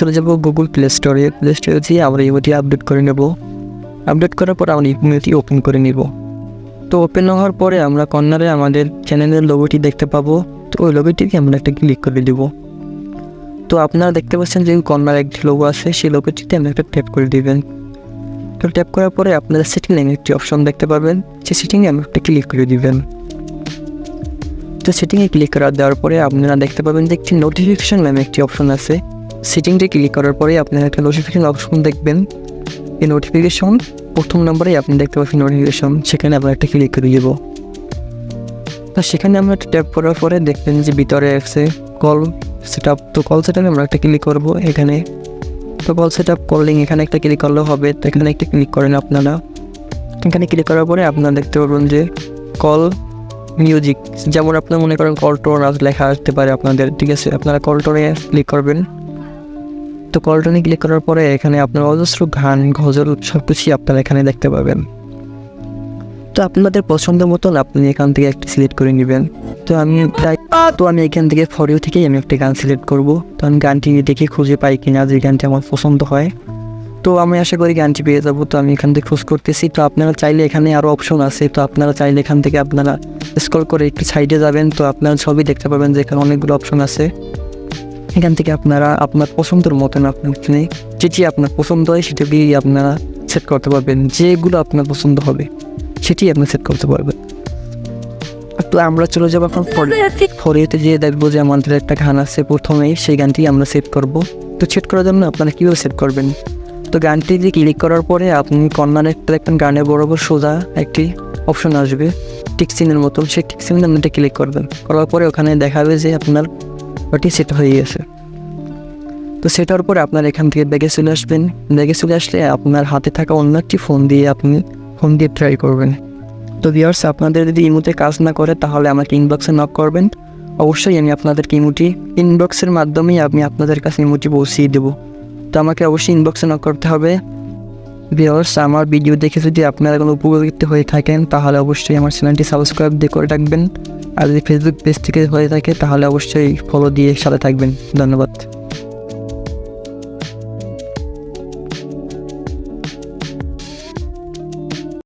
চলে যাব Google play স্টোরে গিয়ে আমরা ইমোটি আপডেট করে নেব। আপডেট করার পর আমরা ইমোটি ওপেন করে নিব। তো ওপেন হওয়ার পরে আমরা কর্নারে আমাদের চ্যানেলের লোগোটি দেখতে পাবো। তো ওই লোগোটিকে আমরা একটা ক্লিক করে দিব। তো আপনারা দেখতে পাচ্ছেন যে কর্নারে একটি লোগো আছে, সেই লোগোটিতে আমরা একটা ট্যাপ করে দিবেন। তো ট্যাপ করার পরে আপনারা সেটিং নামে একটি অপশন দেখতে পাবেন, সেই সেটিংয়ে আমরা একটা ক্লিক করে দিবেন। তো সেটিংয়ে ক্লিক দেওয়ার পরে আপনারা দেখতে পাবেন যে একটি নোটিফিকেশন নামে একটি অপশন আছে। সেটিংটি ক্লিক করার পরে আপনারা একটা নোটিফিকেশন অপশন দেখবেন। এই নোটিফিকেশন প্রথম নম্বরেই আপনি দেখতে পাচ্ছেন নোটিফিকেশন, সেখানে আমরা একটা ক্লিক করে দেব। তো সেখানে আমরা একটা ট্যাপ করার পরে দেখবেন যে ভিতরে আছে কল সেট আপ। তো কল সেট আপে আমরা একটা ক্লিক করবো এখানে। তো কল সেট আপ কলিং এখানে একটা ক্লিক করলেও হবে। তো এখানে একটা ক্লিক করেন আপনারা। এখানে ক্লিক করার পরে আপনারা দেখতে পাবেন যে কল মিউজিক, যেমন আপনারা মনে করেন কল টোন লেখা আসতে পারে আপনাদের, ঠিক আছে। আপনারা কল টোনে ক্লিক করবেন। তো কল টোনে ক্লিক করার পরে এখানে আপনার অজস্র গান গজল সব কিছুই আপনারা এখানে দেখতে পাবেন। তো আপনাদের পছন্দ মতন আপনি এখান থেকে একটি সিলেক্ট করে নেবেন। তো আমি এখান থেকে ফর ইউ থেকেই আমি একটা গান সিলেক্ট করব। তো আমি গানটি দেখে খুঁজে পাই কিনা যে গানটি আমার পছন্দ হয়। তো আমি আশা করি গানটি পেয়ে যাবো। তো আমি এখান থেকে খোঁজ করতেছি। তো আপনারা চাইলে এখানে আরও অপশন আছে। তো আপনারা চাইলে এখান থেকে আপনারা স্ক্রল করে একটু সাইডে যাবেন। তো আপনারা সবই দেখতে পাবেন যে এখানে অনেকগুলো অপশন আছে। এখান থেকে আপনারা আপনার পছন্দের মতন আপনি যেটি আপনার পছন্দ হয় সেটাকেই আপনারা সেট করতে পারবেন। যেগুলো আপনার পছন্দ হবে সেটি আপনি সেট করতে পারবেন। তো আমরা চলে যাবো এখন ফরিতে যেয়ে দেখবো যে আমাদের একটা গান আছে প্রথমেই, সেই গানটি আমরা সেট করব। তো সেট করার জন্য আপনারা কীভাবে সেট করবেন? তো গানটি দিয়ে ক্লিক করার পরে আপনি কর্নারে একটা দেখবেন গানের বরাবর সোজা একটি অপশন আসবে টিক চিহ্নের মতন, সেই টিক চিহ্নে আপনি ক্লিক করবেন। করার পরে ওখানে দেখাবে যে আপনার ওটি সেট হয়ে গেছে। তো সেট হওয়ার পরে আপনার এখান থেকে ব্যাগে চলে আসবেন। ব্যাগে চলে আসলে আপনার হাতে থাকা অন্য একটি ফোন দিয়ে ট্রাই করবেন। তো ভিউয়ার্স, আপনাদের যদি ইমোতে কাজ না করে তাহলে আমাকে ইনবক্সে নক করবেন। অবশ্যই আমি আপনাদেরকে ইমোটি ইনবক্সের মাধ্যমেই আমি আপনাদের কাছে ইমোটি পৌঁছিয়ে দেবো। তো আমাকে অবশ্যই ইনবক্সে নক করতে হবে। ভিউয়ার্স, আমার ভিডিও দেখে যদি আপনারা কোনো উপকৃত হয়ে থাকেন তাহলে অবশ্যই আমার চ্যানেলটি সাবস্ক্রাইব দিয়ে করে রাখবেন। আর যদি ফেসবুক পেজ থেকে হয়ে থাকে তাহলে অবশ্যই ফলো দিয়ে সাথে থাকবেন। ধন্যবাদ।